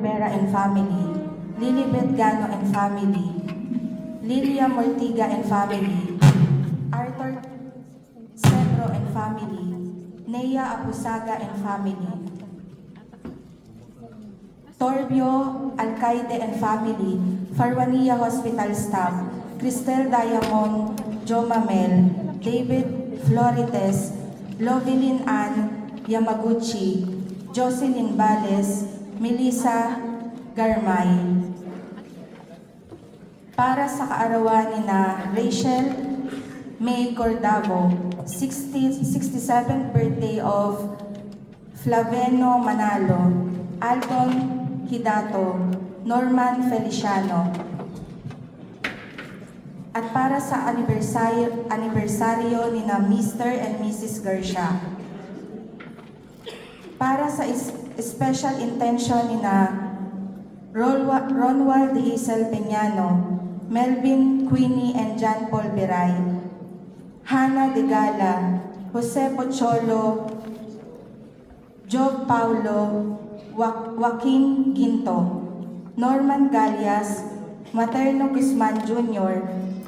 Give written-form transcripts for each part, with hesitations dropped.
Rivera and family, Lilibet Gano and family, Lilia Mortiga and family, Arthur Cedro and family, Nea Abusaga and family, Torbio Alcaide and family, Farwania Hospital staff, Cristel Diamond, Jomamel, David Florites, Lovelyn Ann Yamaguchi, Jocelyn Bales, Melissa Garmay. Para sa kaarawan ni na Rachel May Cordavo, 67th birthday of Flaveno Manalo, Alton Hidato, Norman Feliciano. At para sa anibersaryo ni na Mr. and Mrs. Garcia. Para sa special intention ni na Ronwald Hazel Peñano, Melvin Queenie and John Paul Beray, Hannah Degala, Jose Pocholo, Joe Paulo, Joaquin Ginto, Norman Galias, Materno Guzman Jr.,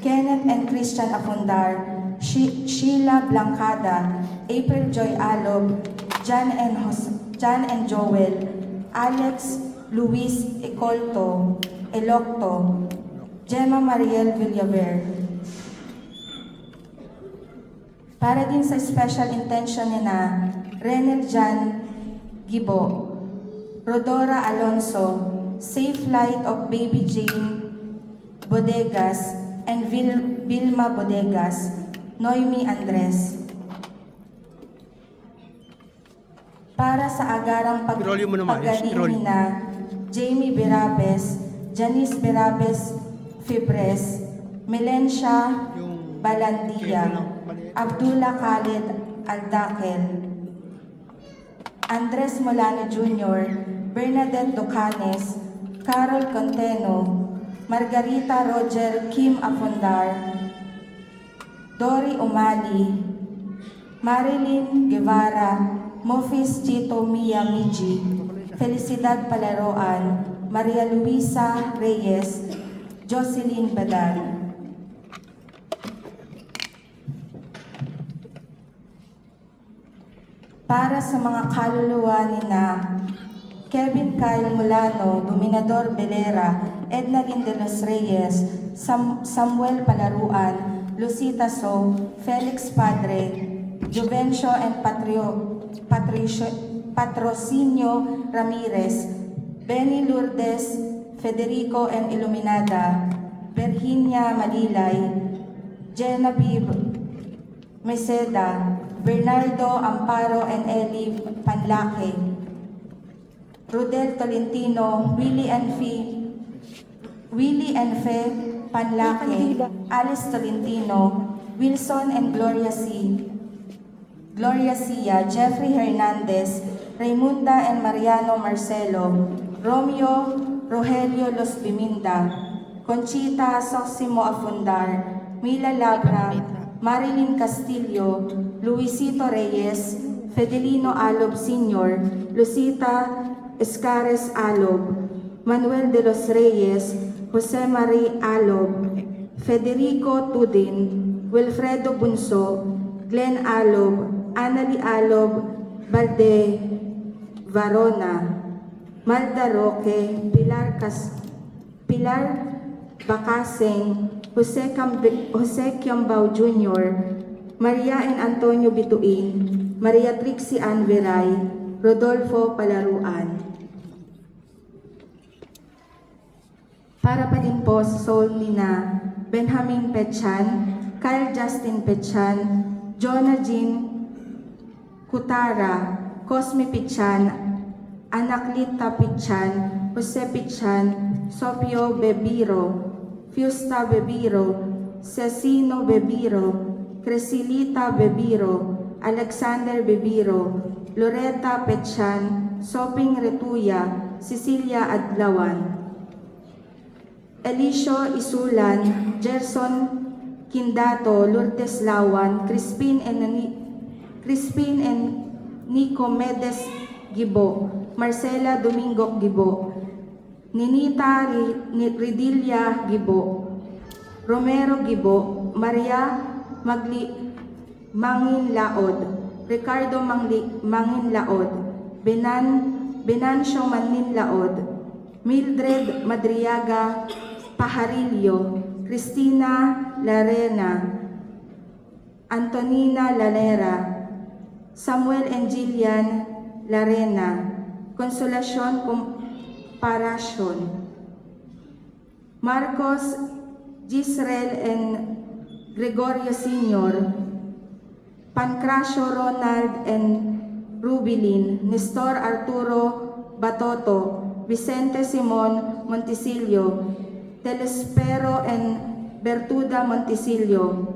Kenneth and Christian Afundar, Sheila Blancada, April Joy Alob, John and Joel, Alex Luis Ecolto, Elocto, Gemma Mariel Villaver. Para din sa special intention ni na Renel Jan Gibo, Rodora Alonso, Safe Flight of Baby Jane Bodegas, and Vilma Bodegas, Noemi Andres. Para sa agarang paggaling na Jamie Berabes, Janice Berabes Fibres, Melencia Balandia, Abdullah Khalid Aldakel, Andres Molano Jr., Bernadette Docanes, Carol Conteno, Margarita Roger Kim Afundar, Dory Umali, Marilyn Guevara, Mofis Chito Mia Miji, Felicidad Palaroan, Maria Luisa Reyes, Jocelyn Badan. Para sa mga kaluluwa ni na Kevin Kyle Mulano, Dominador Belera, Edna Lindelos Reyes, Samuel Palaruan, Lucita So, Felix Padre, Juvencio and Patrocinio Ramirez, Benny Lourdes, Federico and Iluminada, Virginia Malilay, Genevieve Meseda, Bernardo Amparo and Eli Panlake, Rudel Tolentino, Willie and Fe Panlake, Alice Tolentino, Wilson and Gloria Cia, Jeffrey Hernandez, Raymunda and Mariano Marcelo, Romeo Rogelio Los Biminda, Conchita Soximo Afundar, Mila Labra, Marilyn Castillo, Luisito Reyes, Fedelino Alob Sr., Lucita Escares Alob, Manuel de los Reyes, Jose Marie Alob, Federico Tudin, Wilfredo Bunso, Glenn Alob, Anali Alob, Balde Varona, Malda Roque, Pilar Bacaseng, Jose Kiambao Jr., Maria and Antonio Bituin, Maria Trixie Ann Veray, Rodolfo Palaruan. Para pa din po sa soul ni na Benjamin Pechan, Kyle Justin Pechan, Jonah Jean Kutara, Cosme Pichan, Anaklita Pichan, Jose Pichan, Sopio Bebiro, Fiusta Bebiro, Cecino Bebiro, Cresilita Bebiro, Alexander Bebiro, Loretta Pechan, Soping Retuya, Cecilia Adlawan, Elisio Isulan, Gerson Kindato, Lourdes Lawan, Crispin and Nico Medes Gibo, Marcela Domingo Gibo, Ninita Ridilla Gibo, Romero Gibo, Maria Manginlaod, Ricardo Manginlaod, Benancio Manginlaod, Mildred Madriaga Pajarillo, Cristina Larena, Antonina Lalera, Samuel Engilian Larena, Consolacion Comparacion, Marcos Gisrel and Gregorio Sr., Pancracio Ronald and Rubilin, Nestor Arturo Batoto, Vicente Simon Montisilio, Telespero and Bertuda Montisilio,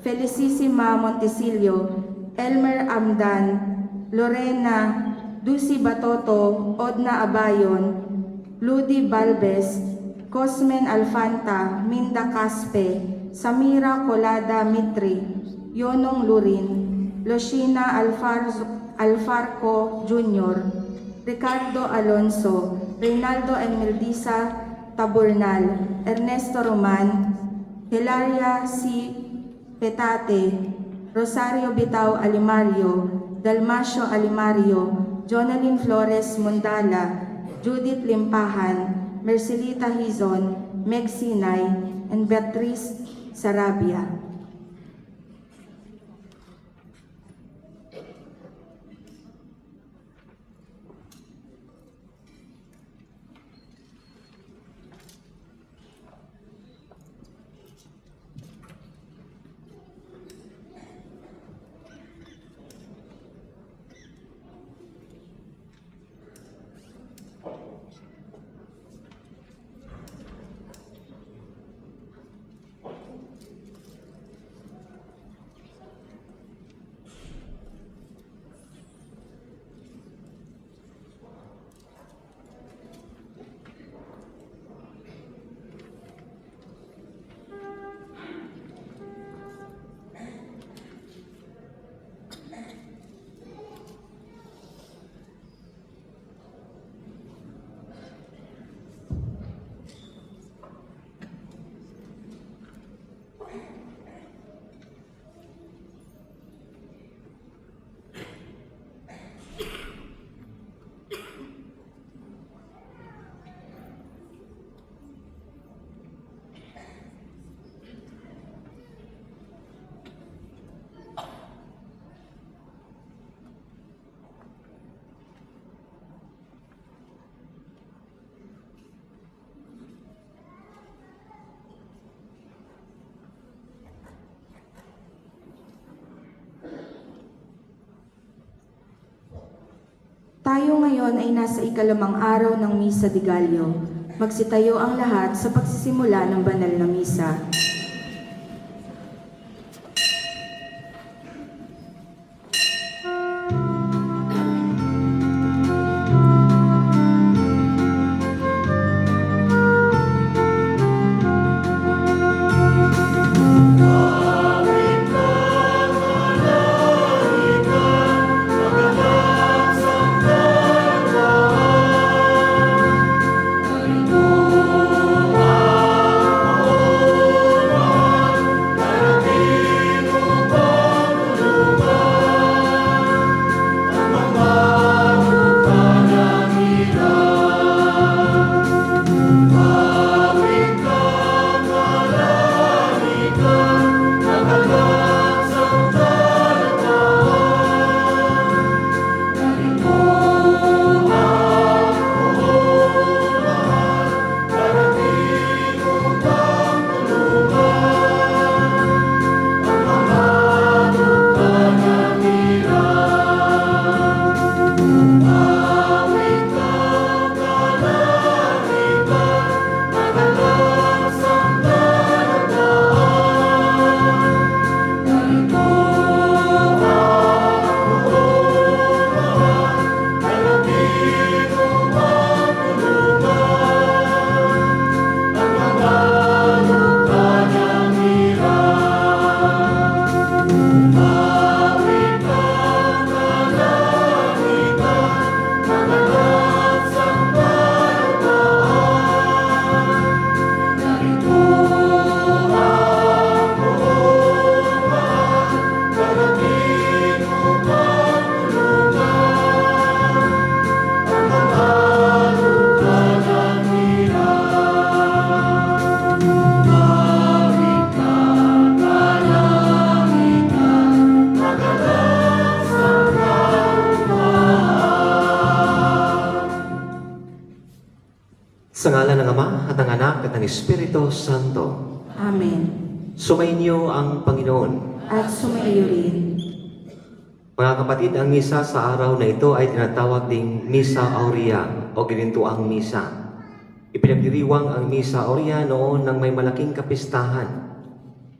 Felicissima Montisilio, Elmer Amdan, Lorena Dusi Batoto, Odna Abayon, Ludi Balbes, Cosmen Alfanta, Minda Caspe, Samira Colada Mitri, Yonong Lurin, Loshina Alfarco Jr., Ricardo Alonso, Reynaldo and Meldisa Taburnal, Ernesto Roman, Hilaria C. Petate, Rosario Bitao Alimario, Dalmacio Alimario, Jonalyn Flores Mundala, Judith Limpahan, Mercelita Hizon, Meg Sinay, and Beatrice Sarabia. Tayo ngayon ay nasa ikalimang araw ng Misa de Gallo. Magsitayo ang lahat sa pagsisimula ng banal na misa. Hallelujah. Sa ngalan ng Ama at ng Anak at ng Espiritu Santo. Amen. Sumainyo ang Panginoon. At sumaiyo rin. Mga kapatid, ang misa sa araw na ito ay tinatawag ding Misa Aurea o Ginintuang Misa. Ipinagdiriwang ang Misa Aurea noon ng may malaking kapistahan.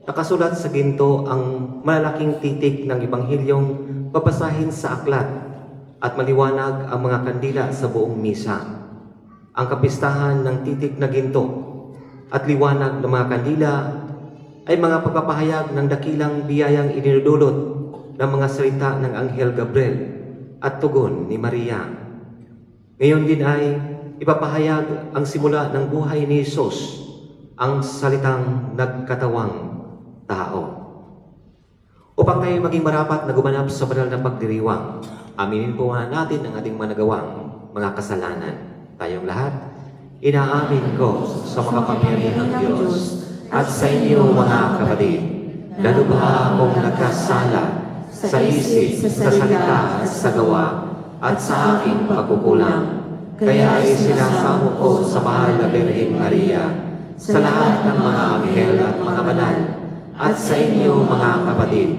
Nakasulat sa ginto ang malalaking titik ng Ebanghilyong babasahin sa aklat at maliwanag ang mga kandila sa buong misa. Ang kapistahan ng titik na ginto at liwanag ng mga kandila ay mga pagpapahayag ng dakilang biyayang inidudulot ng mga salita ng Anghel Gabriel at tugon ni Maria. Ngayon din ay ipapahayag ang simula ng buhay ni Jesus, ang salitang nagkatawang tao. Upang tayo maging marapat na gumanap sa banal na pagdiriwang, aminin po natin ang ating managawang mga kasalanan. Tayong lahat, inaamin ko sa makapangyarihang Diyos at sa inyo mga kapatid, lalo ba akong nagkasala sa isip, sa salita at sa gawa at sa aking pagkukulang. Kaya ay sinasamo ko sa mahal na Birheng Maria, sa lahat ng mga anghel at mga banal, at sa inyo mga kapatid,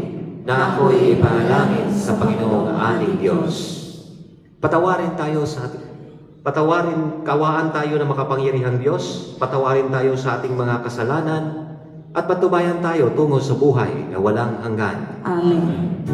na ako'y ipanalangin sa Panginoong ating Diyos. Kawaan tayo ng makapangyarihang Diyos, patawarin tayo sa ating mga kasalanan, at patubayan tayo tungo sa buhay na walang hanggan. Amen.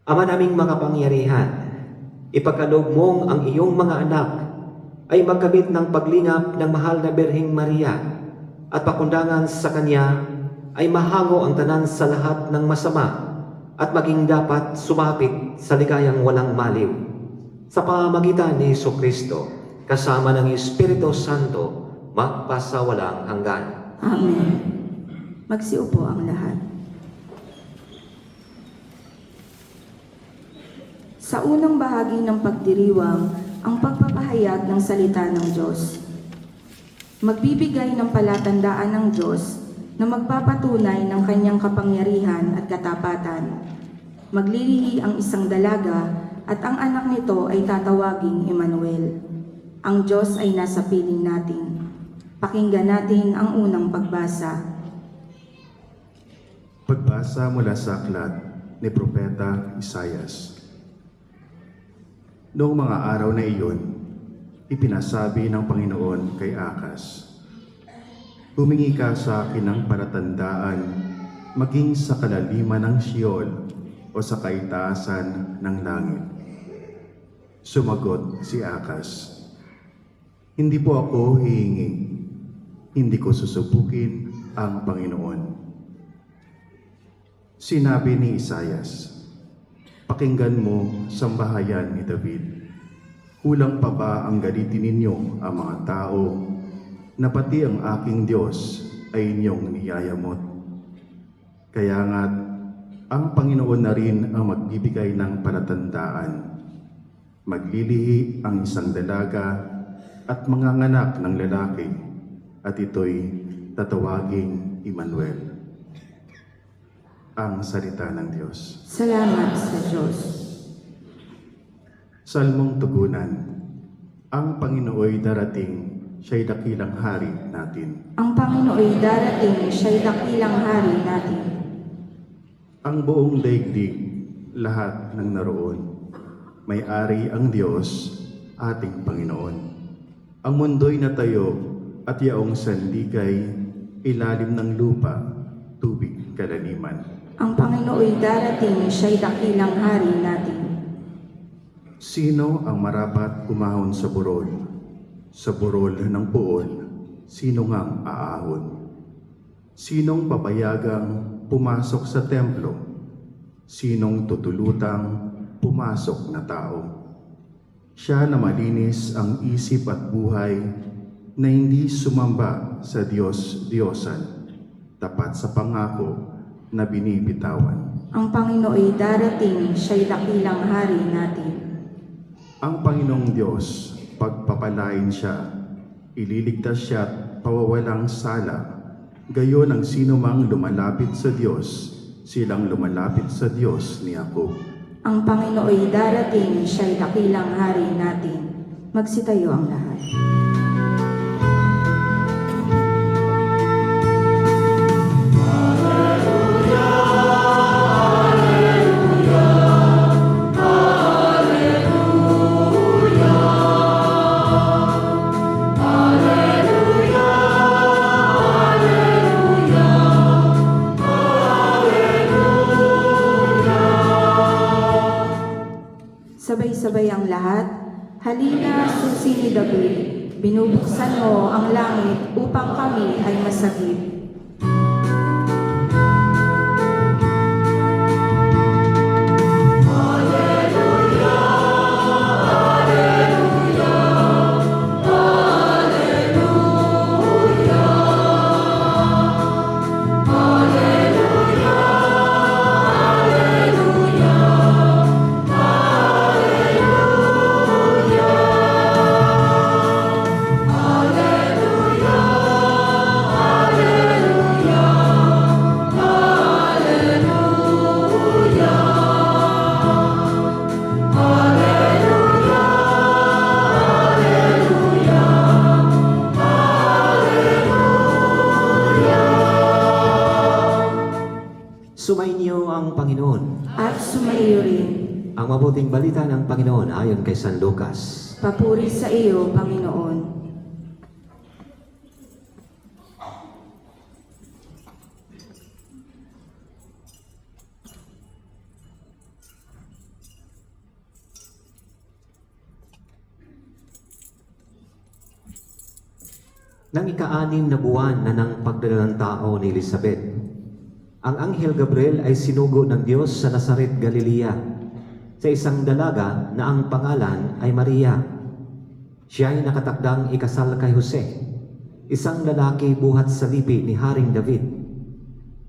Ama naming makapangyarihan, ipagkaloob mong ang iyong mga anak ay magkamit ng paglingap ng mahal na Birheng Maria at pakundangan sa Kanya ay mahango ang tanan sa lahat ng masama at maging dapat sumapit sa ligayang walang maliw. Sa pamamagitan ni Jesucristo, kasama ng Espiritu Santo, magpasawalang hanggan. Amen. Magsiupo ang lahat. Sa unang bahagi ng pagdiriwang, ang pagpapahayag ng salita ng Diyos. Magbibigay ng palatandaan ng Diyos na magpapatunay ng kanyang kapangyarihan at katapatan. Maglilihi ang isang dalaga at ang anak nito ay tatawaging Emmanuel. Ang Diyos ay nasa piling natin. Pakinggan natin ang unang pagbasa. Pagbasa mula sa aklat ni Propeta Isaias. Noong mga araw na iyon, ipinasabi ng Panginoon kay Akas, "Humingi ka sa akin ng palatandaan, maging sa kalaliman ng Sheol o sa kaitaasan ng langit." Sumagot si Akas, "Hindi po ako hihingi, hindi ko susubukin ang Panginoon." Sinabi ni Isaias, "Pakinggan mo, sambahayan ni David. Kulang pa ba ang galitin ninyo ang mga tao na pati ang aking Diyos ay inyong niyayamot? Kaya nga't ang Panginoon na rin ang magbibigay ng palatandaan. Maglilihi ang isang dalaga at manganganak ng lalaki, at ito'y tatawaging Emmanuel." Ang salita ng Diyos. Salamat sa Diyos. Salmong tugunan. Ang Panginooy darating, siya'y dakilang hari natin. Ang Panginooy darating, siya'y dakilang hari natin. Ang buong daigdig, lahat ng naroon, may-ari ang Diyos, ating Panginoon. Ang mundo'y natayo at yaong sandigay, ilalim ng lupa, tubig kalaliman. Ang Panginooy darating, siya'y dakilang hari natin. Sino ang marapat umahon sa burol? Sa burol ng puol, sino ngang aahon? Sinong papayagang pumasok sa templo? Sinong tutulutang pumasok na tao? Siya na malinis ang isip at buhay, na hindi sumamba sa Diyos-Diyosan, tapat sa pangako na binibitawan. Ang Panginooy darating, siya'y dakilang hari natin. Ang Panginoong Diyos, pagpapalain siya, ililigtas siya at pawawalang sala. Gayon ang sino mang lumalapit sa Diyos, silang lumalapit sa Diyos ni Jacob. Ang Panginooy darating, siya'y dakilang hari natin. Magsitayo ang lahat. Sabay-sabay ang lahat. Halina, susi ni David, binubuksan mo ang langit upang kami ay masagip. Sumainyo ang Panginoon. At sumaiyo rin. Ang mabuting balita ng Panginoon ayon kay San Lucas. Papuri sa iyo, Panginoon. Nang ika-6 na buwan na ng pagdala ng tao ni Elizabeth, ang Anghel Gabriel ay sinugo ng Diyos sa Nazaret, Galilea, sa isang dalaga na ang pangalan ay Maria. Siya ay nakatakdang ikasal kay Jose, isang lalaki buhat sa lipi ni Haring David.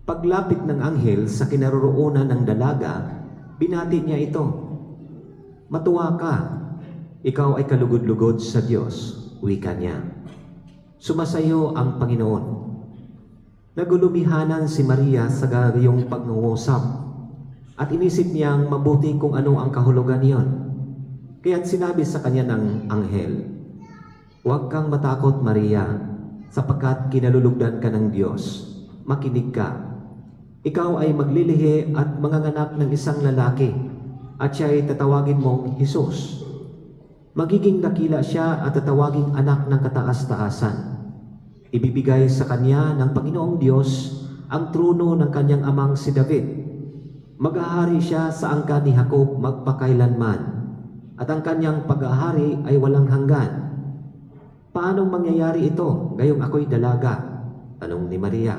Paglapit ng anghel sa kinaroroonan ng dalaga, binati niya ito. Matuwa ka, ikaw ay kalugod-lugod sa Diyos, wika niya. Sumasayo ang Panginoon. Nagulumihanan si Maria sa gayong pangungusap at inisip niyang mabuti kung ano ang kahulugan niyon. Kaya't sinabi sa kanya ng anghel, "Huwag kang matakot, Maria, sapagkat kinalulugdan ka ng Diyos. Makinig ka. Ikaw ay maglilihi at manganganak ng isang lalaki, at siya ay tatawagin mong Jesus. Magiging dakila siya at tatawaging anak ng kataas-taasan. Ibibigay sa kanya ng Panginoong Diyos ang trono ng kanyang amang si David. Maghahari siya sa angkan ni Jacob magpakailanman, at ang kanyang paghahari ay walang hanggan." "Paanong mangyayari ito, gayong ako'y dalaga?" tanong ni Maria.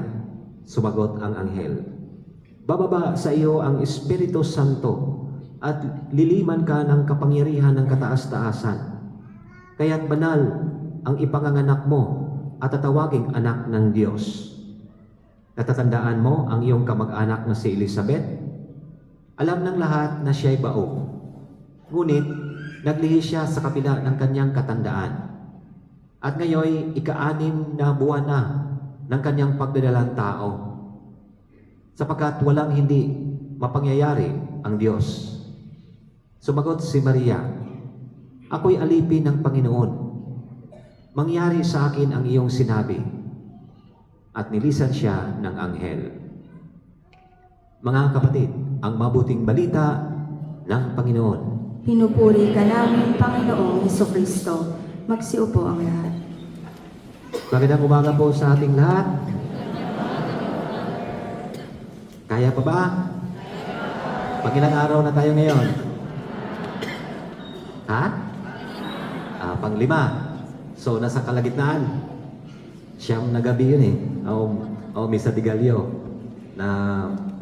Sumagot ang anghel, "Bababa sa iyo ang Espiritu Santo at liliman ka ng kapangyarihan ng kataas-taasan. Kaya't banal ang ipanganganak mo at tatawaging anak ng Diyos. Natatandaan mo ang iyong kamag-anak na si Elizabeth? Alam ng lahat na siya'y baog. Ngunit naglihi siya sa kabila ng kanyang katandaan. At ngayon, ika-6 na buwan na ng kanyang pagdadalang tao, sapagkat walang hindi mapangyayari ang Diyos." Sumagot si Maria, "Ako'y alipin ng Panginoon. Mangyari sa akin ang iyong sinabi." At nilisan siya ng anghel. Mga kapatid, ang mabuting balita ng Panginoon. Pinupuri ka namin, Panginoong Hesukristo. Magsiupo ang lahat. Magandang umaga po sa ating lahat. Kaya pa ba? Pangilang araw na tayo ngayon? Ha? Pang-5. So, nasa kalagitnaan. Siyam na gabi yun eh. O Misa de Gallo na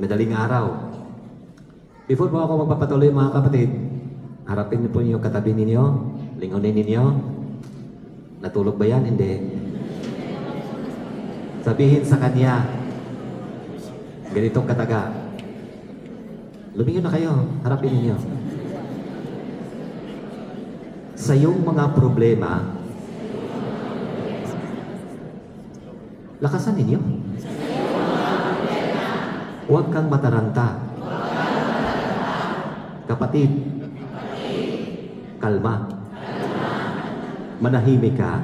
madaling araw. Before po ako magpapatuloy mga kapatid, harapin niyo po yung katabi ninyo, lingunin ninyo. Natulog ba yan? Hindi. Sabihin sa kanya, ganitong kataga, lumingon na kayo, harapin ninyo. Sa iyong mga problema, lakasan ninyo. Huwag kang mataranta. Kapatid, kalma. Manahimik ka.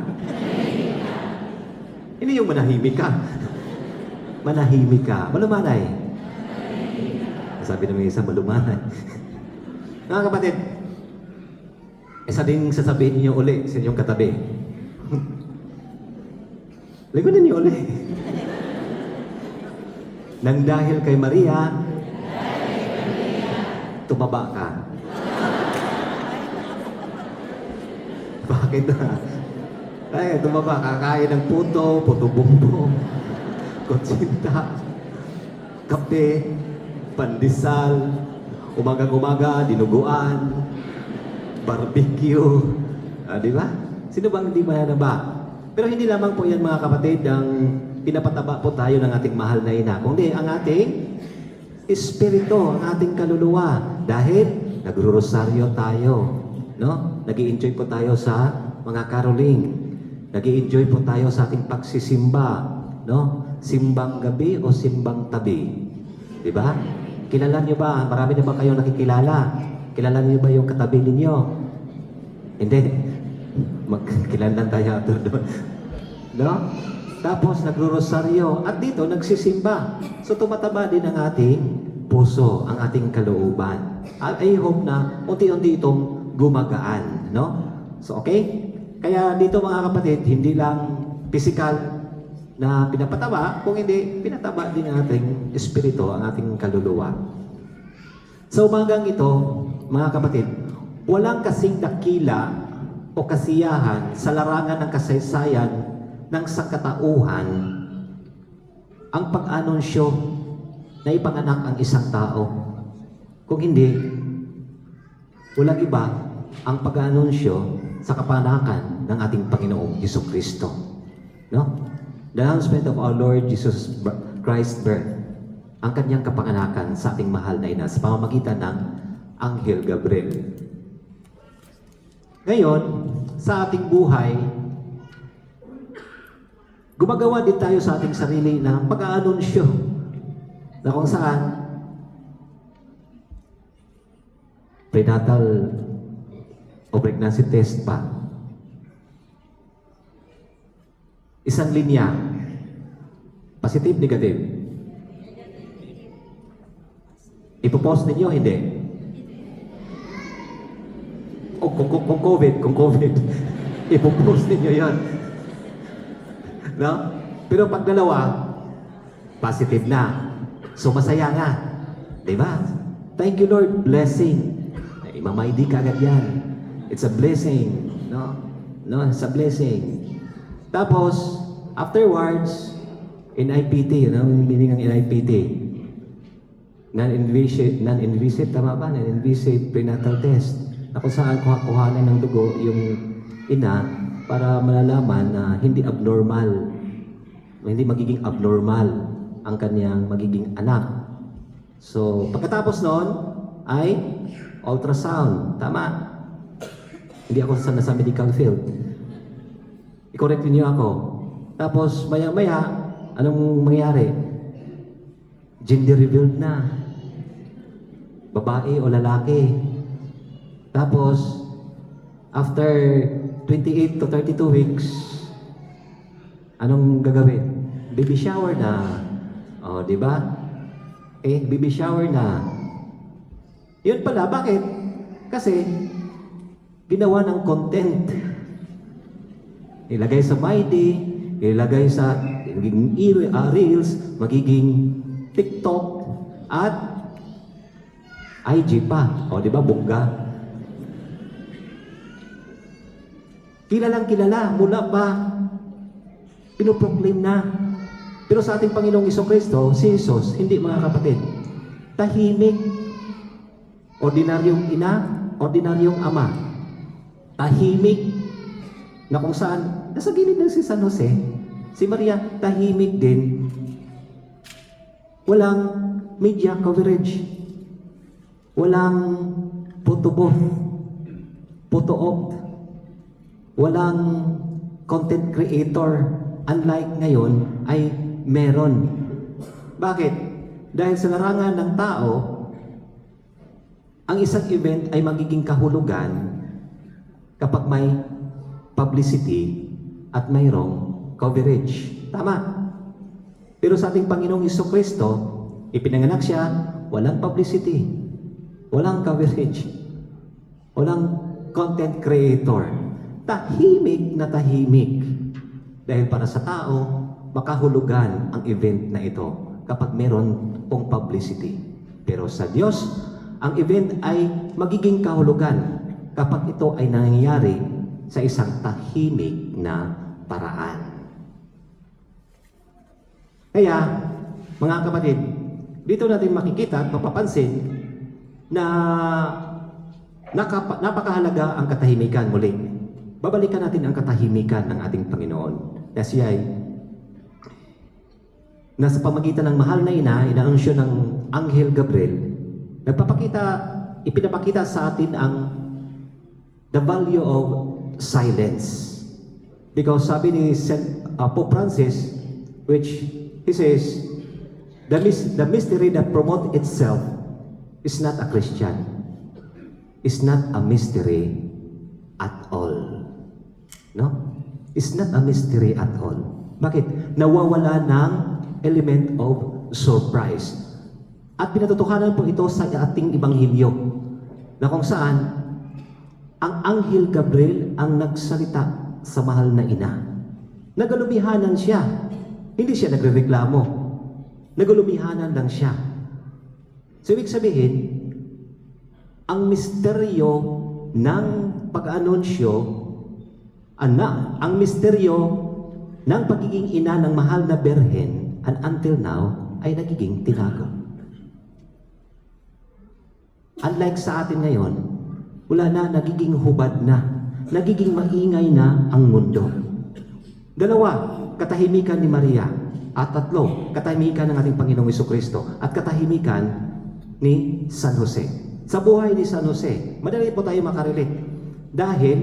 Hindi yung manahimik ka. Manahimik ka. Malumanay. Sabi naman isa, malumanay. Mga kapatid, isa din sasabihin niyo uli sa inyong katabi. Ligunin niyo uli. Nang dahil kay Maria, tumaba ka. Bakit na? Ay, tumaba, kakain ng puto bumbong, kutsinta, kape, pandesal, umagang-umaga, dinuguan, barbecue. Di ba? Sino bang hindi ba? Pero hindi lamang po yan mga kapatid ang pinapataba po tayo ng ating mahal na ina, kundi ang ating espiritu, ang ating kaluluwa. Dahil nagro-rosaryo tayo, no? Nag-i-enjoy po tayo sa mga caroling. Nag-i-enjoy po tayo sa ating pagsisimba, no? Simbang gabi o simbang tabi. Di ba? Kilala niyo ba? Marami na ba kayong nakikilala? Kilala niyo ba yung katabi ninyo? Hindi. Magkilanlan tayo doon. No? Tapos nagro-rosaryo at dito nagsisimba. So tumataba din ang ating puso, ang ating kalooban. At I hope na unti-unti itong gumagaan, no? So okay? Kaya dito mga kapatid, hindi lang physical na pinapataba, kung hindi, pinataba din ang ating espiritu, ang ating kaluluwa. Sa umagang ito, mga kapatid, walang kasing dakila o kasiyahan sa larangan ng kasaysayan ng sangkatauhan ang pag-anunsyo na ipanganak ang isang tao. Kung hindi, walang iba ang pag-anunsyo sa kapanakan ng ating Panginoong Jesucristo. No? The announcement of our Lord Jesus Christ's birth, ang kanyang kapanganakan sa ating mahal na ina sa pamamagitan ng Anghel Gabriel. Ngayon, sa ating buhay, gumagawa din tayo sa ating sarili ng pag-aanunsyo na kung saan prenatal o pregnancy test pa. Isang linya, positive, negative. Ipopost ninyo, hindi. O kung COVID, ipopost ninyo yan. No? Pero pag dalawa, positive na. So masaya nga. Diba? Thank you Lord, blessing. Mamaidi ka agad yan. It's a blessing. No? No, it's a blessing. Tapos, afterwards, NIPT, you know, meaning ng NIPT. Non-invasive, tama ba? Non-invasive prenatal test. Na kung saan kuhanan ng dugo yung ina para malalaman na hindi abnormal, hindi magiging abnormal ang kanyang magiging anak. So, pagkatapos noon ay ultrasound. Tama? Hindi ako nasa medical field. I-correct niyo ako. Tapos, maya-maya, anong mangyari? Gender revealed na. Babae o lalaki. Tapos, after 28 to 32 weeks, anong gagawin? Baby shower na. O, di ba? Baby shower na. Yun pala, bakit? Kasi, ginawa ng content. Ilagay sa MyD, ilagay sa magiging Reels, magiging TikTok, at IG pa. O, di ba? Bongga. Kilalang kilala, mula pa, pinoproclaim na. Pero sa ating Panginoong Jesucristo, si Jesus, hindi mga kapatid, tahimik, ordinaryong ina, ordinaryong ama, tahimik, na kung saan, nasa gilid ng si San Jose, si Maria, tahimik din, walang media coverage, walang photo booth, photo op, walang content creator, unlike ngayon ay meron. Bakit? Dahil sa larangan ng tao, ang isang event ay magiging kahulugan kapag may publicity at mayroong coverage. Tama. Pero sa ating Panginoong Jesucristo, ipinanganak siya, walang publicity, walang coverage, walang content creator. Tahimik na tahimik. Dahil para sa tao, makahulugan ang event na ito kapag meron pong publicity. Pero sa Diyos, ang event ay magiging kahulugan kapag ito ay nangyayari sa isang tahimik na paraan. Kaya, mga kapatid, dito natin makikita at mapapansin na napakahalaga ang katahimikan muli. Babalikan natin ang katahimikan ng ating Panginoon. Na siya ay nasa pamagitan ng mahal na ina, inaansyo ng Anghel Gabriel, ipinapakita sa atin ang the value of silence. Because sabi ni Pope Francis, which he says, the mystery that promotes itself is not a Christian. Is not a mystery at all. No? It's not a mystery at all. Bakit? Nawawala ng element of surprise. At pinatutuhanan po ito sa ating Ibanghilyo na kung saan ang Anghel Gabriel ang nagsalita sa mahal na ina. Nagalubihanan siya. Hindi siya nagrereklamo. Nagalubihanan lang siya. So, ibig sabihin, ang misteryo ng pag-anunsyo, ang misteryo ng pagiging ina ng mahal na berhen and until now ay nagiging tinago. Unlike sa atin ngayon, wala na, nagiging hubad na, nagiging maingay na ang mundo. Dalawa, katahimikan ni Maria. At tatlo, katahimikan ng ating Panginoong Jesucristo at katahimikan ni San Jose. Sa buhay ni San Jose, madali po tayo makarelate dahil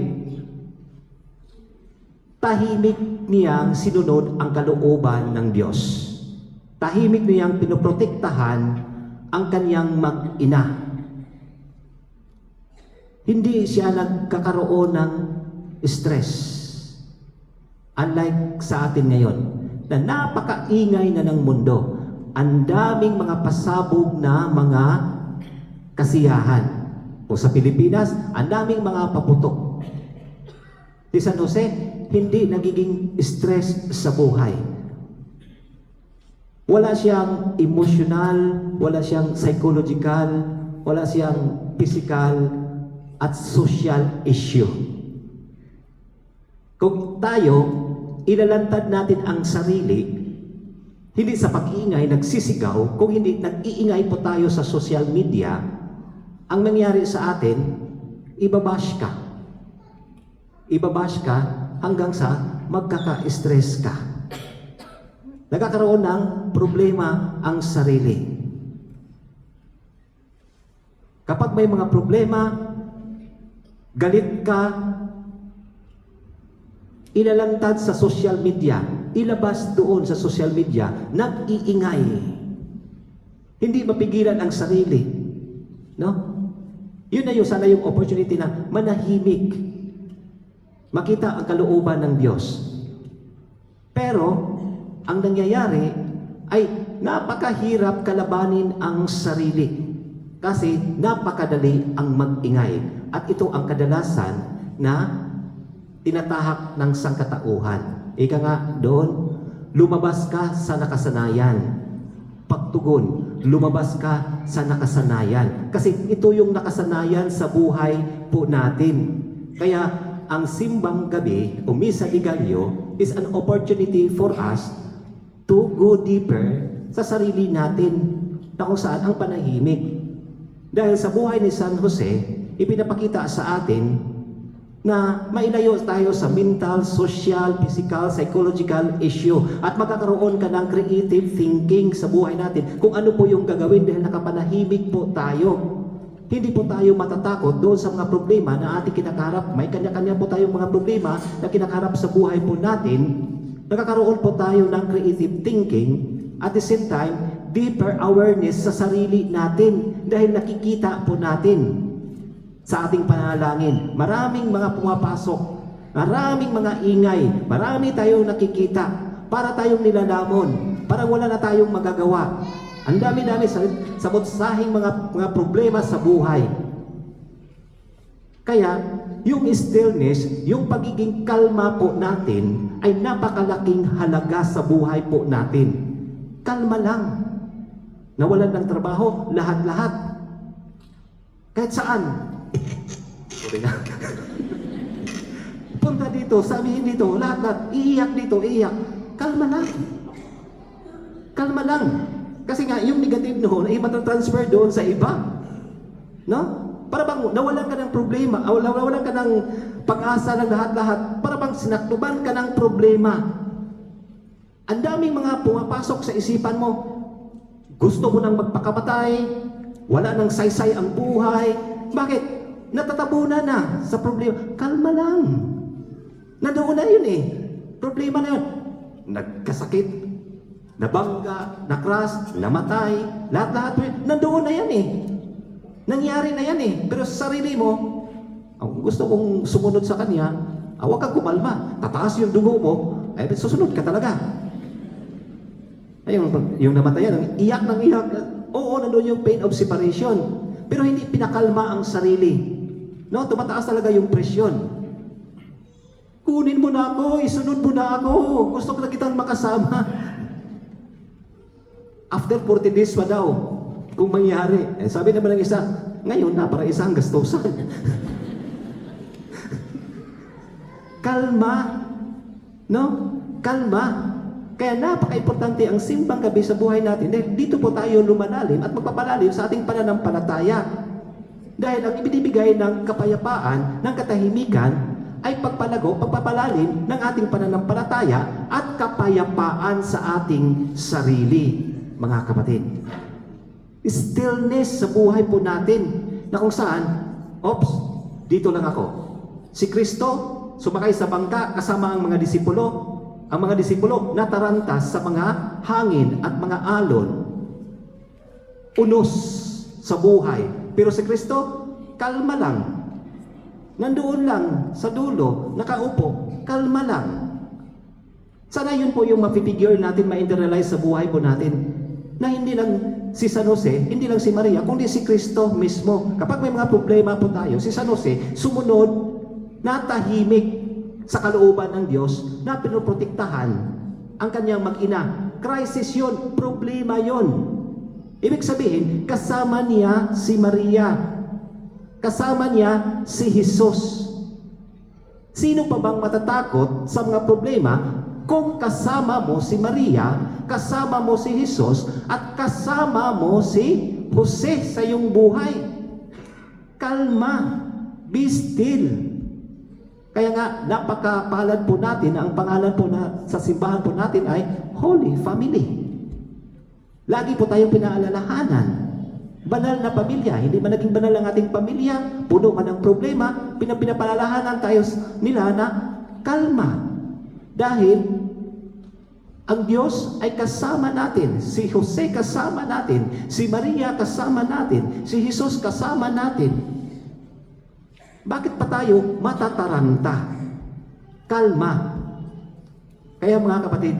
tahimik niyang sinunod ang kalooban ng Diyos. Tahimik niyang pinoprotektahan ang kaniyang mag-ina. Hindi siya nagkakaroon ng stress. Unlike sa atin ngayon, na napakaingay na ng mundo. Ang daming mga pasabog na mga kasiyahan. O sa Pilipinas, ang daming mga paputok. Si San Jose, hindi nagiging stress sa buhay. Wala siyang emotional, wala siyang psychological, wala siyang physical at social issue. Kung tayo, ilalantad natin ang sarili, hindi sa pag-iingay, nagsisigaw, kung hindi nag-iingay po tayo sa social media, ang nangyari sa atin, ibabash ka. Ibabash ka hanggang sa magkaka-stress ka. Nagkakaroon ng problema ang sarili. Kapag may mga problema, galit ka, ilalantad sa social media, ilabas doon sa social media, nag-iingay. Hindi mapigilan ang sarili. No? Yun na yun, sana yung opportunity na manahimik. Makita ang kalooban ng Diyos. Pero, ang nangyayari ay napakahirap kalabanin ang sarili. Kasi napakadali ang mag-ingay. At ito ang kadalasan na tinatahak ng sangkatauhan. Ika nga doon, lumabas ka sa nakasanayan. Pagtugon, lumabas ka sa nakasanayan. Kasi ito yung nakasanayan sa buhay po natin. Kaya ang simbang gabi o Misa de Gallo is an opportunity for us to go deeper sa sarili natin na kung saan ang panahimik. Dahil sa buhay ni San Jose, ipinapakita sa atin na mailayo tayo sa mental, social, physical, psychological issue at magkakaroon ka ng creative thinking sa buhay natin kung ano po yung gagawin dahil nakapanahimik po tayo. Hindi po tayo matatakot doon sa mga problema na ating kinakaharap. May kanya-kanya po tayong mga problema na kinakaharap sa buhay po natin. Nagkakaroon po tayo ng creative thinking at the same time, deeper awareness sa sarili natin dahil nakikita po natin sa ating panalangin. Maraming mga pumapasok, maraming mga ingay, marami tayong nakikita para tayong nilalamon, para wala na tayong magagawa. Ang dami-dami sa butsahing mga problema sa buhay. Kaya, yung stillness, yung pagiging kalma po natin ay napakalaking halaga sa buhay po natin. Kalma lang. Nawalan ng trabaho, lahat-lahat. Kahit saan. Sorry na. Punta dito, sabihin dito, lahat-lahat, iiyak dito, iiyak. Kalma lang. Kalma lang. Kasi nga, yung negative noon ay matatransfer doon sa iba. No? Para bang nawalan ka ng problema, nawalan ka ng pag-asa ng lahat-lahat, para bang sinaktuban ka ng problema. Ang daming mga pumapasok sa isipan mo. Gusto mo nang magpakamatay, wala nang saysay ang buhay. Bakit? Natatabunan na sa problema. Kalma lang. Nandoon na yun eh. Problema na yun. Nagkasakit, nabangga, nakras, namatay, lahat-lahat. Nandoon na yan eh. Nangyari na yan eh. Pero sa sarili mo, ang gusto kong sumunod sa kanya, huwag kang kumalma. Tataas yung dugo mo, ay susunod ka talaga. Ay, yung namatayan, iyak ng iyak. Oo, nandoon yung pain of separation. Pero hindi pinakalma ang sarili. No, tumataas talaga yung presyon. Kunin mo na ako, isunod mo na ako. Gusto ko na kitang makasama. After 40 days pa daw, kung mangyari. Eh, sabi naman ng isa, ngayon na, para isang gastusan. Kalma. No? kalma. Kaya napaka-importante ang simbang gabi sa buhay natin. Dahil dito po tayo lumalalim at magpapalalim sa ating pananampalataya. Dahil ang ibinibigay ng kapayapaan, ng katahimikan, ay pagpalago, pagpapalalim ng ating pananampalataya at kapayapaan sa ating sarili, mga kapatid. Stillness sa buhay po natin na kung saan, dito lang ako. Si Kristo, sumakay sa bangka kasama ang mga disipulo. Ang mga disipulo natarantas sa mga hangin at mga alon. Unos sa buhay. Pero si Kristo, kalma lang. Nandoon lang sa dulo, nakaupo, kalma lang. Sana yun po yung mapipigure natin, ma-internalize sa buhay po natin. Na hindi lang si San Jose, hindi lang si Maria, kundi si Kristo mismo. Kapag may mga problema po tayo, si San Jose, sumunod, natahimik sa kalooban ng Diyos na pinoprotektahan ang kanyang mag-ina. Crisis yun, problema yun. Ibig sabihin, kasama niya si Maria. Kasama niya si Jesus. Sino pa bang matatakot sa mga problema kung kasama mo si Maria, kasama mo si Jesus, at kasama mo si Jose sa iyong buhay? Kalma, be still. Kaya nga, napakapalad po natin na ang pangalan po na sa simbahan po natin ay Holy Family. Lagi po tayong pinaalalahanan. Banal na pamilya. Hindi man naging banal ang ating pamilya, puno man ng problema, pinapalalahanan tayo nila na kalma. Dahil ang Diyos ay kasama natin. Si Jose kasama natin. Si Maria kasama natin. Si Jesus kasama natin. Bakit pa tayo matataranta? Kalma. Kaya mga kapatid,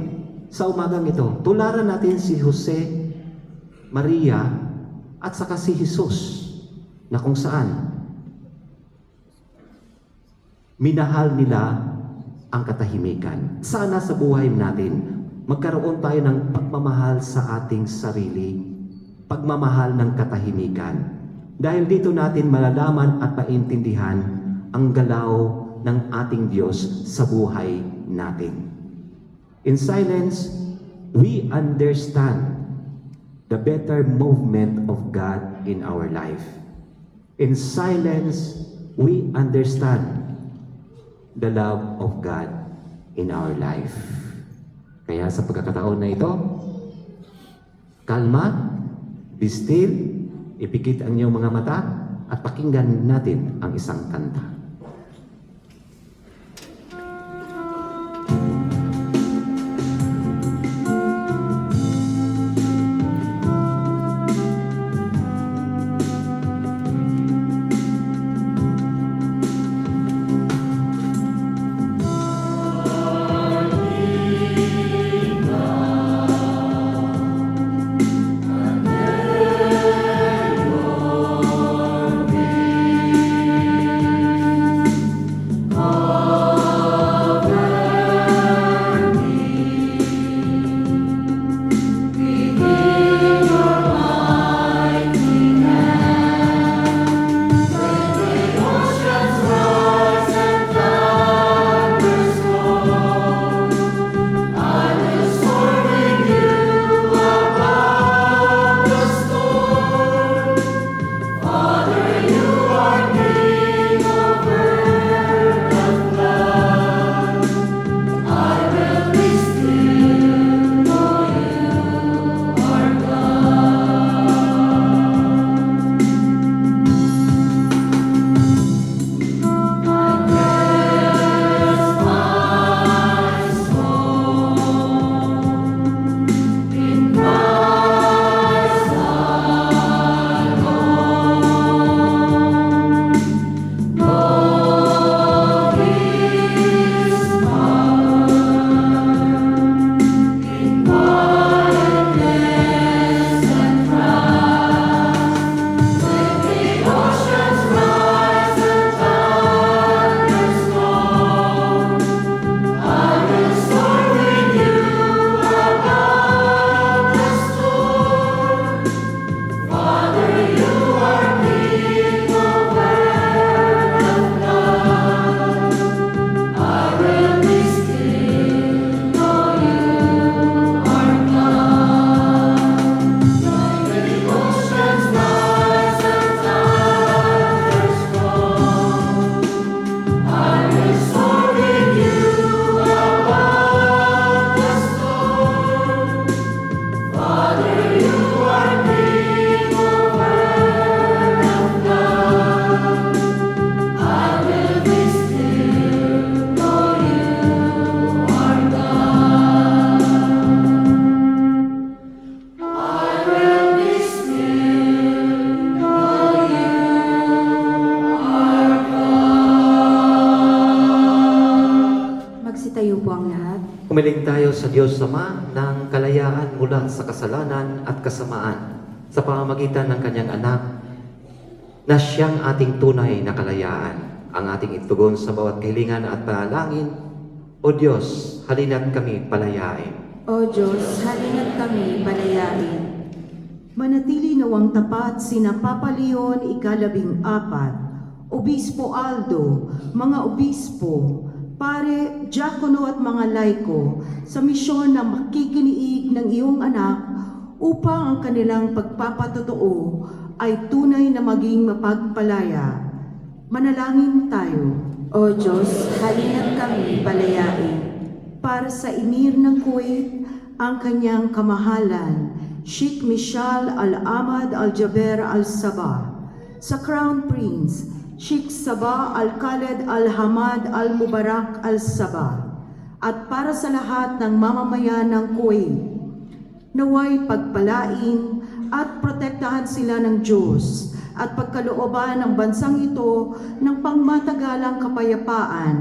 sa umagang ito, tularan natin si Jose, Maria, at saka si Jesus, na kung saan minahal nila ang katahimikan. Sana sa buhay natin, magkaroon tayo ng pagmamahal sa ating sarili, pagmamahal ng katahimikan. Dahil dito natin malalaman at maintindihan ang galaw ng ating Diyos sa buhay natin. In silence, we understand the better movement of God in our life. In silence, we understand the love of God in our life. Kaya sa pagkakataon na ito, kalma, be still, ipikit ang iyong mga mata at pakinggan natin ang isang kanta. Magsitayo po ang lahat. Umiling tayo sa Diyos Ama ng kalayaan mula sa kasalanan at kasamaan sa pamamagitan ng Kanyang anak na siyang ating tunay na kalayaan, ang ating itugon sa bawat kahilingan at panalangin. O Diyos, halina't kami palayain. O Diyos, halina't kami palayain. Manatili nawang tapat sina Papa Leon ika-14, Obispo Aldo, mga obispo, pare, diakono at mga laiko sa misyon na makikiniig ng iyong anak upang ang kanilang pagpapatotoo ay tunay na maging mapagpalaya. Manalangin tayo. O Diyos, halina't kami palayain. Para sa emir ng Kuwait, ang kanyang kamahalan, Sheikh Mishal Al-Ahmad Al-Jaber Al-Sabah, sa Crown Prince, Sheikh Sabah Al-Khaled Al-Hamad Al-Mubarak Al-Sabah, at para sa lahat ng mamamayan ng Kuwait, naway pagpalain at protektahan sila ng Diyos at pagkalooban ng bansang ito ng pangmatagalang kapayapaan,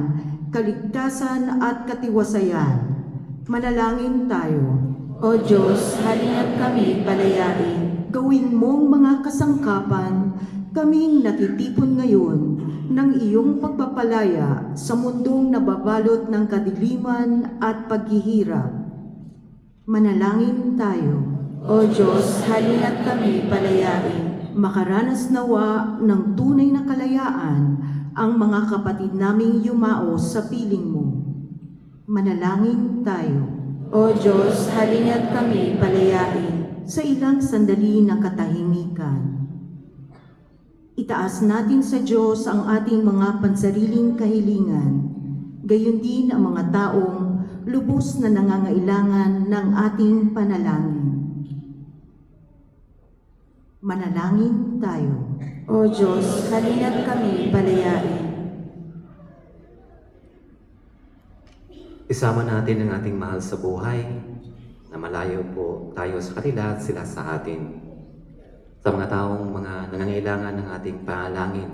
kaligtasan at katiwasayan. Manalangin tayo. O Diyos, halina't kami palayain. Gawin mong mga kasangkapan kaming natitipon ngayon ng iyong pagpapalaya sa mundong nababalot ng kadiliman at paghihirap. Manalangin tayo. O Diyos, halina't kami palayain. Makaranas nawa ng tunay na kalayaan ang mga kapatid naming yumao sa piling mo. Manalangin tayo. O Diyos, halina't kami palayain. Sa ilang sandali ng katahimikan, itaas natin sa Diyos ang ating mga pansariling kahilingan, gayon din ang mga taong lubos na nangangailangan ng ating panalangin. Manalangin tayo. O Diyos, halina't kami palayain. Isama natin ang ating mahal sa buhay na malayo po tayo sa kanila at sila sa atin. Sa mga taong mga nangangailangan ng ating panalangin,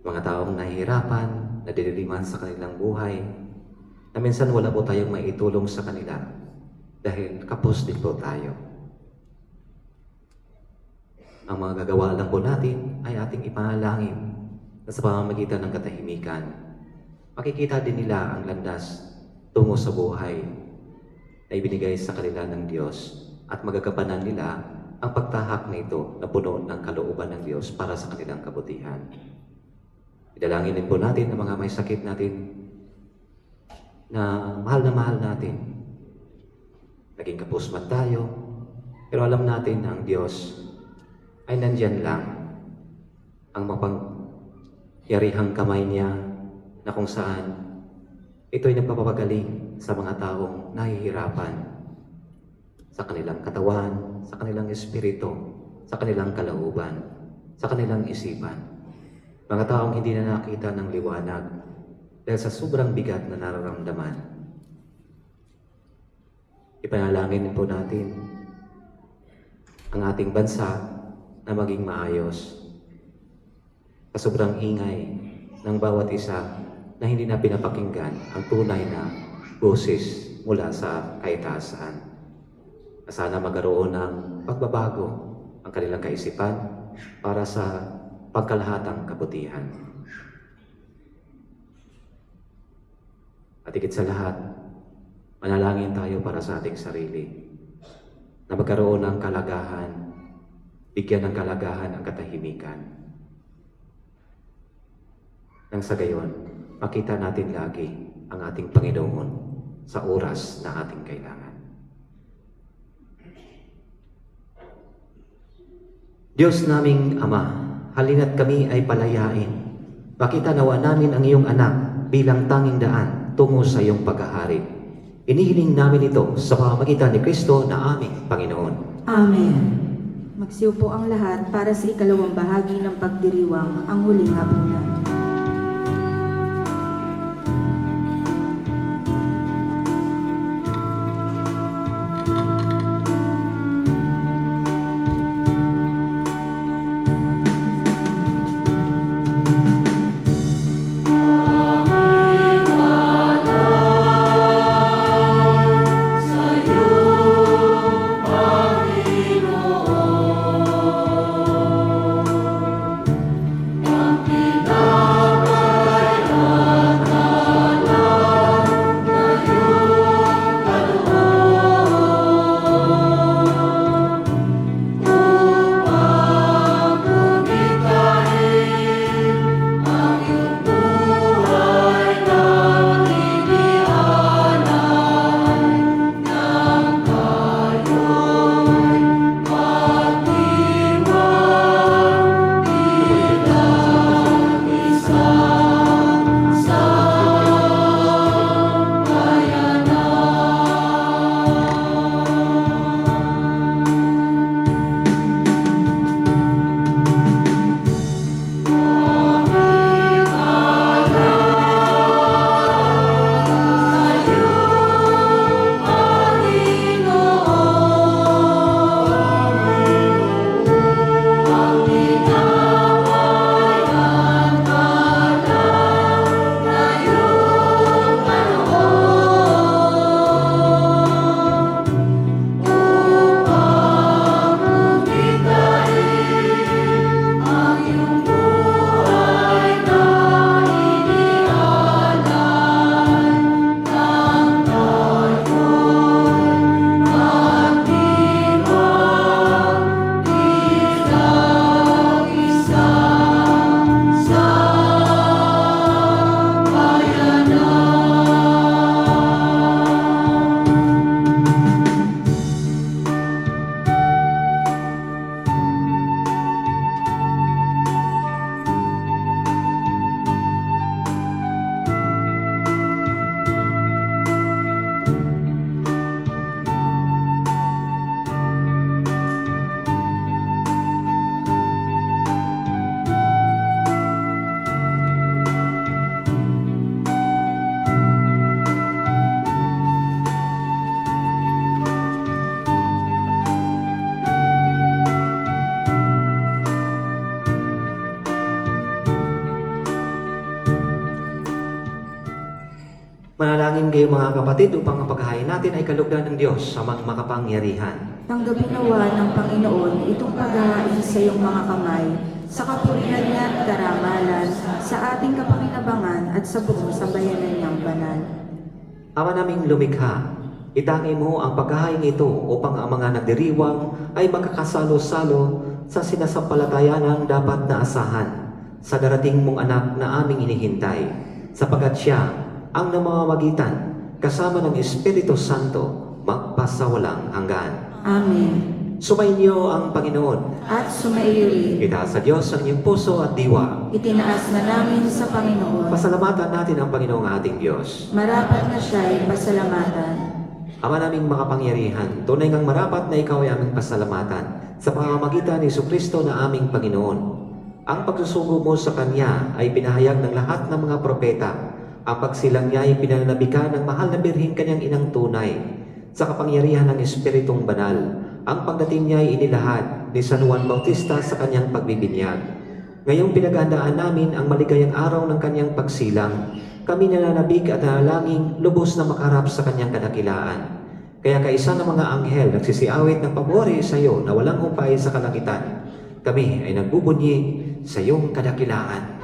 mga taong nahihirapan, nadidiliman sa kanilang buhay, na minsan wala po tayong maitulong sa kanila dahil kapos din po tayo. Ang mga gagawa lang po natin ay ating ipanalangin na sa pamamagitan ng katahimikan. Makikita din nila ang landas tungo sa buhay na ibinigay sa kanila ng Diyos at magagampanan nila ang pagtahak na ito na puno ng kalooban ng Diyos para sa kanilang kabutihan. Idalangin din po natin ang mga may sakit natin na mahal natin. Naging kapos man tayo, pero alam natin na ang Diyos ay nandyan lang. Ang mapangyarihang kamay niya na kung saan ito'y nagpapagaling sa mga taong nahihirapan sa kanilang katawan, sa kanilang espiritu, sa kanilang kalooban, sa kanilang isipan. Mga taong hindi na nakita ng liwanag dahil sa sobrang bigat na nararamdaman. Ipanalangin po natin ang ating bansa na maging maayos. Sa sobrang ingay ng bawat isa na hindi na pinapakinggan ang tunay na boses mula sa kaitaasan. Sana magkaroon ng pagbabago ang kanilang kaisipan para sa pagkalahatang kabutihan. At higit sa lahat, manalangin tayo para sa ating sarili na magkaroon ng kalagahan, bigyan ng kalagahan ang katahimikan. Nang sa gayon, makita natin lagi ang ating Panginoon sa oras na ating kailangan. Diyos naming Ama, halina't kami ay palayain. Makita nawa namin ang iyong anak bilang tanging daan tungo sa iyong paghahari. Inihiling namin ito sa pamamagitan ni Kristo na aming Panginoon. Amen. Magsiupo ang lahat para sa ikalawang bahagi ng pagdiriwang, ang huling hapunan. Manalangin kayo mga kapatid upang ang paghahain natin ay kalugdan ng Diyos sa mga makapangyarihan. Tanggapin nawa ng Panginoon itong paghahain sa iyong mga kamay, sa kapurihan niya at karangalan, sa ating kapakinabangan at sa buong sambayanan niyang banal. Ama naming lumikha, itangi mo ang paghahain ito upang ang mga nagdiriwang ay magkakasalo-salo sa sinasampalatayanang dapat na asahan sa darating mong anak na aming hinihintay, sapagat siya ang namamagitan kasama ng Espiritu Santo magpasawalang hanggan. Amen. Sumainyo ang Panginoon. At sumaiyo rin. Itaas sa Diyos ang iyong puso at diwa. Itinaas na namin sa Panginoon. Pasalamatan natin ang Panginoong ating Diyos. Marapat na siya'y pasalamatan. Ama naming makapangyarihan, tunay ngang marapat na ikaw ay aming pasalamatan sa pamamagitan ni Jesucristo na aming Panginoon. Ang pagsusugo mo sa Kanya ay pinahayag ng lahat ng mga propeta. Ang pagsilang niya ay pinananabikan ng mahal na birhing Kanyang inang tunay. Sa kapangyarihan ng Espiritong Banal, ang pagdating niya ay inilahad ni San Juan Bautista sa kanyang pagbibinyag. Ngayong pinaghandaan namin ang maligayang araw ng kanyang pagsilang, kami nananabik at nanalangin lubos na makaharap sa kanyang kadakilaan. Kaya kaisa ng mga anghel nagsisiawit ng pabori sa iyo na walang humpay sa kalangitan. Kami ay nagbubunyi sa iyong kadakilaan.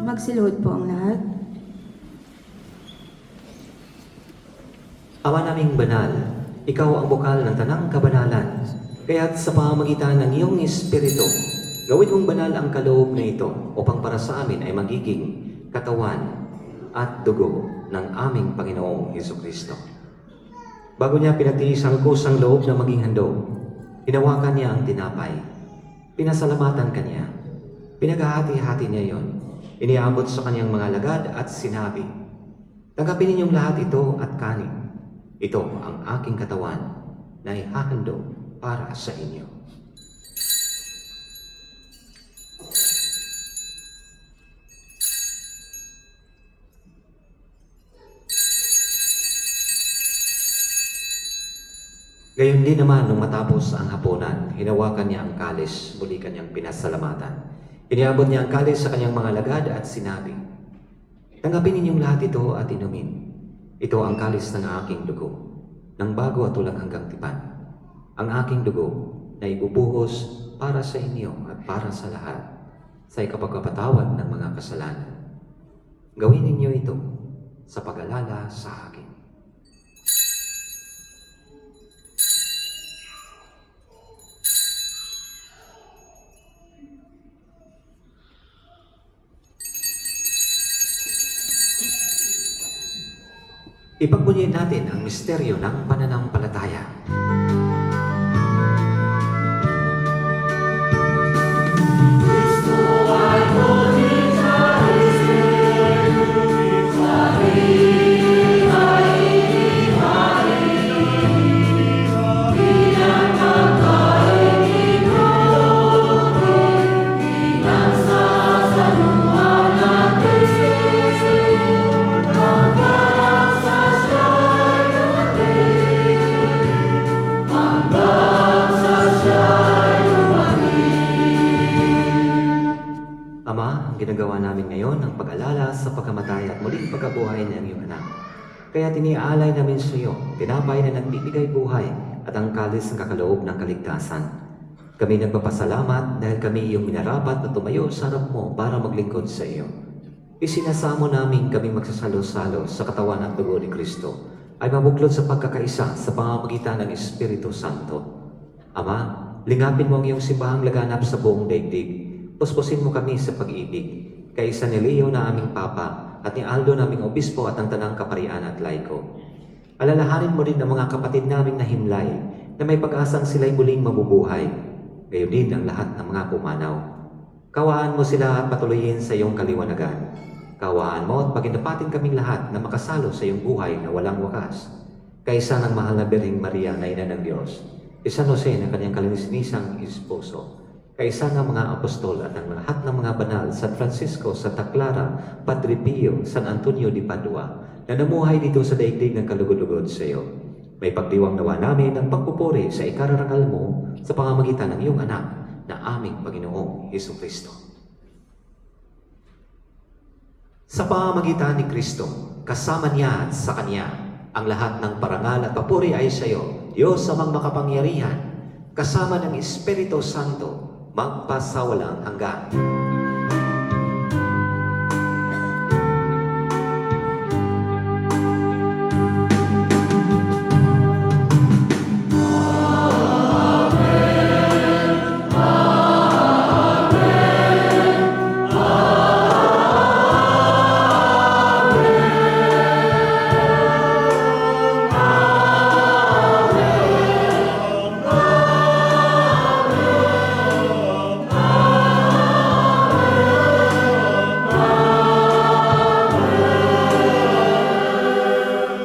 Magsiluhod po ang lahat. Ama naming banal, ikaw ang bukal ng tanang kabanalan. Kaya't sa pamamagitan ng iyong Espiritu, gawin mong banal ang kaloob na ito upang para sa amin ay magiging katawan at dugo ng aming Panginoong Hesukristo. Bago niya pinatiis ang kusang loob na maging handog, hinawakan niya ang tinapay. Pinasalamatan kanya. Pinaghahati-hati niya yon. Iniabot sa kanyang mga lagad at sinabi, "Tanggapin ninyong lahat ito at kanin. Ito ang aking katawan na ihahandog para sa inyo." Gayon din naman nung matapos ang hapunan, hinawakan niya ang kalis, muli kanyang pinasalamatan. Iniabot niya ang kalis sa kanyang mga lagad at sinabi, "Tanggapin ninyong lahat ito at inumin. Ito ang kalis ng aking dugo, ng bago at walang hanggang tipan. Ang aking dugo na ibubuhos para sa inyo at para sa lahat, sa ikapagpapatawad ng mga kasalanan. Gawin ninyo ito sa pag-alala sa akin." Ipagbunyin natin ang misteryo ng pananampalataya. Ama, ang ginagawa namin ngayon ang pag-alala sa pagkamatay at muling pagkabuhay ng iyong anak. Kaya tiniaalay namin sa iyo, tinapay na nagbibigay buhay at ang kalis ng kakaloob ng kaligtasan. Kami nagpapasalamat dahil kami iyong minarapat na tumayo sa harap mo para maglingkod sa iyo. Isinasamo namin kami magsasalo-salo sa katawan at dugo ni Kristo ay mabuklod sa pagkakaisa sa pamamagitan ng Espiritu Santo. Ama, lingapin mo ang iyong simbahang laganap sa buong daigdig. Puspusin mo kami sa pag-ibig, kaisa ni Leo na aming Papa at ni Aldo naming Obispo at ang Tanang Kaparian at Laiko. Alalahanin mo rin ang mga kapatid naming nahimlay na may pag-asang sila'y muling mabubuhay. Gayon din ang lahat ng mga pumanaw. Kawaan mo sila at patuloyin sa iyong kaliwanagan. Kawaan mo at paginapatin kaming lahat na makasalo sa iyong buhay na walang wakas. Kaisa ng mahal na Birheng Maria na Ina ng Diyos, San Jose na kanyang kalininisang esposo, kaisa ng mga apostol at ang lahat ng mga banal, San Francisco, Santa Clara, Padre Pio, San Antonio de Padua, na namuhay dito sa daigdig ng kalugod-lugod sa iyo. May pagdiwang nawa namin ng pagpupuri sa ikararangal mo sa pamamagitan ng iyong anak na aming Panginoong Hesukristo. Sa pamamagitan ni Kristo, kasama niya at sa Kanya, ang lahat ng parangal at papuri ay sa iyo, Diyos amang makapangyarihan, kasama ng Espiritu Santo, magpasawalang hanggan.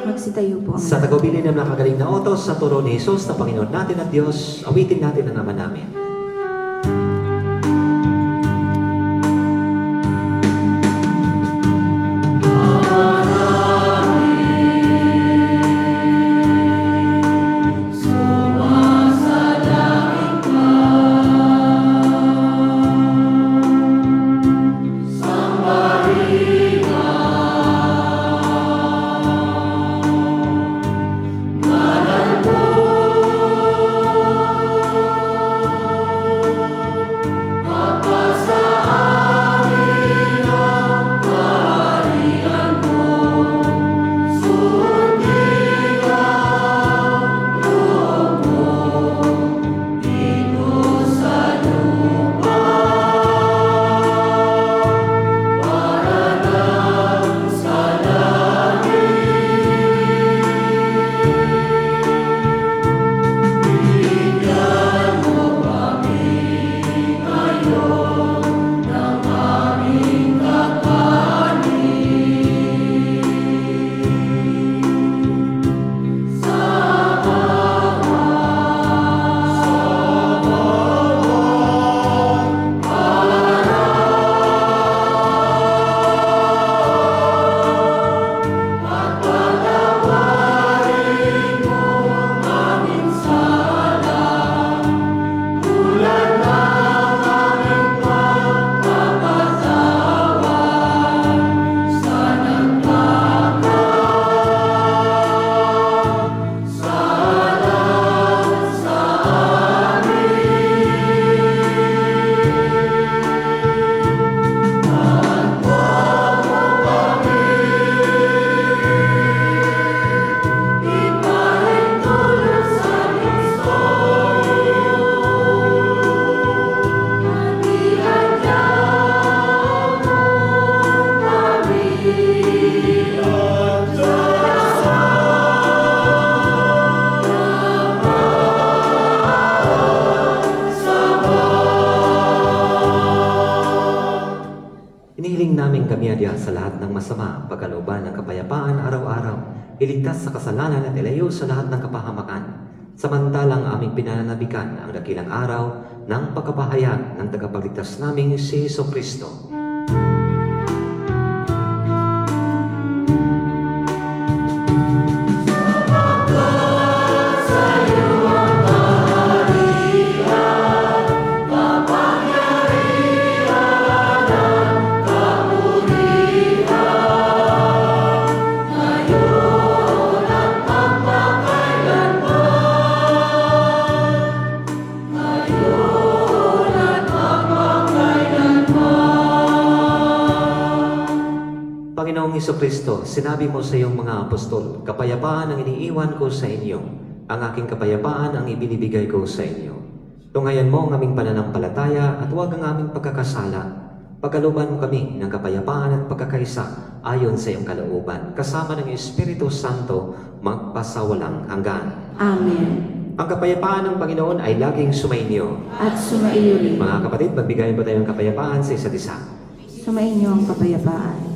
Magsitayo po. Sa tagubilin ng nakagaling na utos sa turo ni Jesus na Panginoon natin at Diyos, awitin natin ang naman namin. Inihiling namin kami adya sa lahat ng masama, pagkalooban ng kapayapaan araw-araw, iligtas sa kasalanan at ilayo sa lahat ng kapahamakan. Samantalang aming pinananabikan ang dakilang araw ng pagkapahayag ng tagapagligtas naming si Jesucristo. Panginoong Kristo, sinabi mo sa iyong mga apostol, kapayapaan ang iniiwan ko sa inyo, ang aking kapayapaan ang ibinibigay ko sa inyo. Tunghayan mo ang aming pananampalataya at huwag ang aming pagkakasala. Pagkalooban mo kami ng kapayapaan at pagkakaisa ayon sa iyong kalooban, kasama ng Espiritu Santo magpasawalang hanggan. Amen. Ang kapayapaan ng Panginoon ay laging sumainyo. At sumaiyo rin. Mga kapatid, magbigayin po tayo ng kapayapaan sa isa't isa. Sumainyo ang kapayapaan.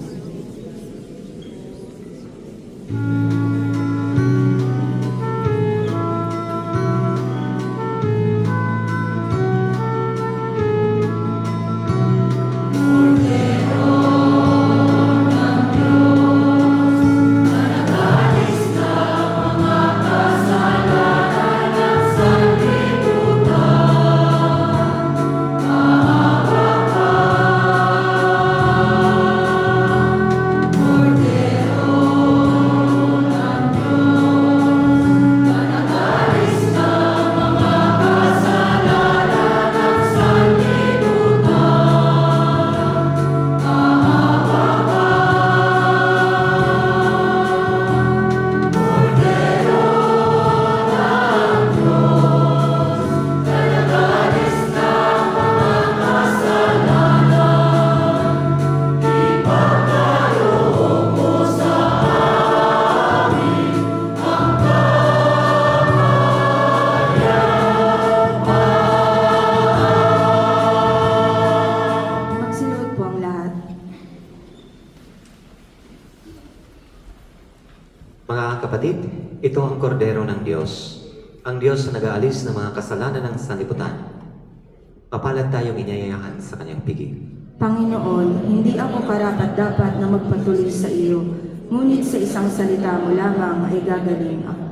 Magsiluhod po ang lahat. Mga kapatid, ito ang kordero ng Diyos. Ang Diyos na nag-aalis ng mga kasalanan ng sanlibutan. Mapalad tayong inyayahan sa kanyang piging. Panginoon, hindi ako karapat-dapat na magpatuloy sa iyo, ngunit sa isang salita mo lamang ay gagaling ako.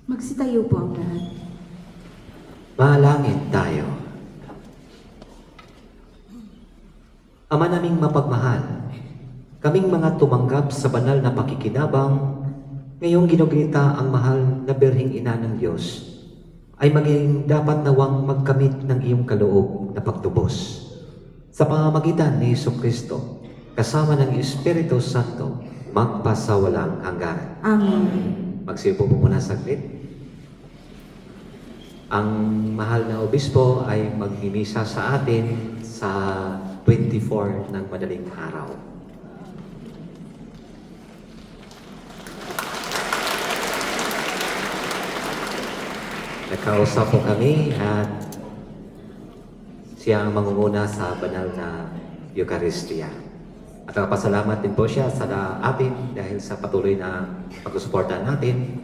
Magsitayo po ang lahat. Manalangin tayo. Ama naming mapagmahal, kaming mga tumanggap sa banal na pakikinabang, ngayong ginugunita ang mahal na Birheng Ina ng Diyos, ay maging dapat nawang magkamit ng iyong kaloob na pagtubos. Sa pamamagitan ni Jesucristo, kasama ng Espiritu Santo, magpasawalang hanggan. Amen. Magsiupo po muna saglit. Ang mahal na obispo ay magmimisa sa atin sa 24 ng madaling araw. Nagkausap po kami at siya ang mangunguna sa banal na Eucharistia. At nagpasalamat din po siya sa atin dahil sa patuloy na pag-suporta natin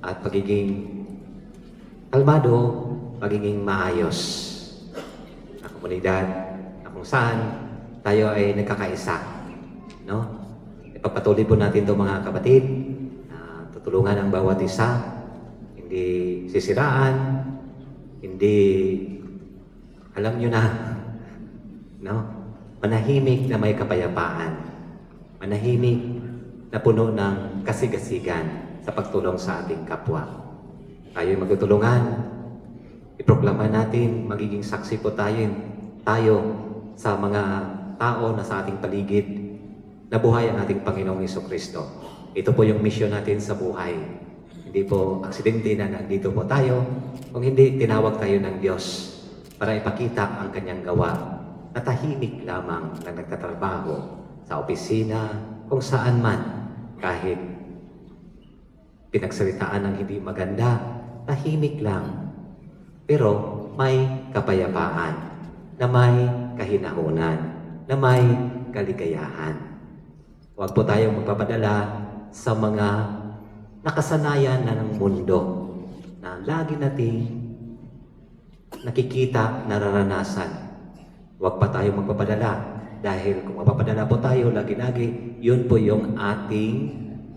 at pagiging kalmado, pagiging maayos na komunidad na kung saan tayo ay nagkakaisa. No? Ipagpatuloy po natin itong mga kapatid na tutulungan ang bawat isa, hindi sisiraan, hindi alam nyo na, no? Manahimik na may kapayapaan, manahimik na puno ng kasigasigan sa pagtulong sa ating kapwa. Tayo magtutulungan, iproklama natin, magiging saksi po tayo sa mga tao na sa ating paligid na buhay ang ating Panginoong Jesucristo. Ito po yung misyon natin sa buhay. Hindi po aksidente na nandito po tayo, kung hindi tinawag tayo ng Diyos para ipakita ang kanyang gawa na tahimik lamang na nagtatrabaho sa opisina, kung saan man, kahit pinagsalitaan ng hindi maganda, tahimik lang. Pero may kapayapaan, na may kahinahunan, na may kaligayahan. Huwag po tayong magpapadala sa mga nakasanayan na ng mundo na lagi nating nakikita, nararanasan. Huwag pa tayong magpapadala dahil kung magpapadala po tayo lagi-lagi, yun po yung ating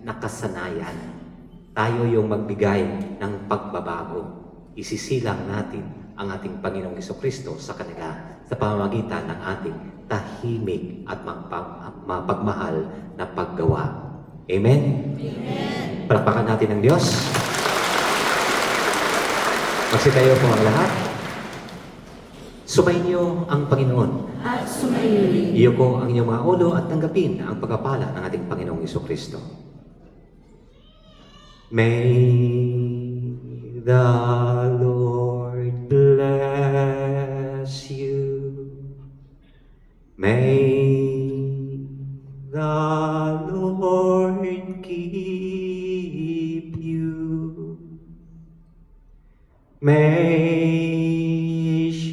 nakasanayan. Tayo yung magbigay ng pagbabago. Isisilang natin ang ating Panginoong Jesucristo sa kanila sa pamamagitan ng ating tahimik at mapagmahal na paggawa. Amen? Amen. Palakpakan natin ang Diyos. Magsitayo po ang lahat. Sumainyo ang Panginoon. At sumayin. Iyo ko ang inyong mga ulo at tanggapin ang pagpapala ng ating Panginoong Jesucristo. May the Lord bless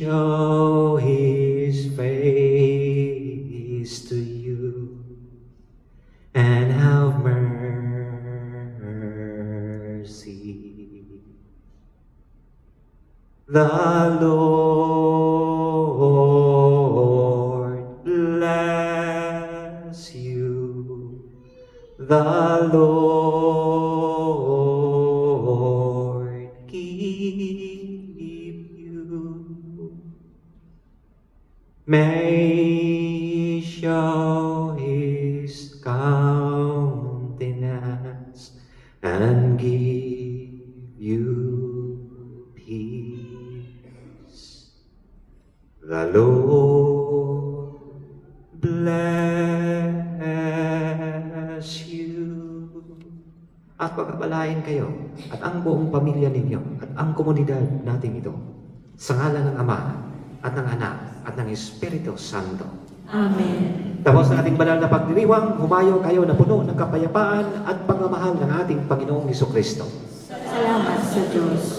show his face to you and have mercy. The Lord bless you. The Lord keep you. May show his countenance and give you peace. The Lord bless you. At pagkabalain kayo at ang buong pamilya ninyo at ang komunidad natin ito sa ngalan ng Ama at ng Anak at ng Espiritu Santo. Amen. Tapos ng ating banal na pagdiriwang, humayo kayo na puno ng kapayapaan at pagmamahal ng ating Panginoong Hesukristo. Salamat sa Diyos.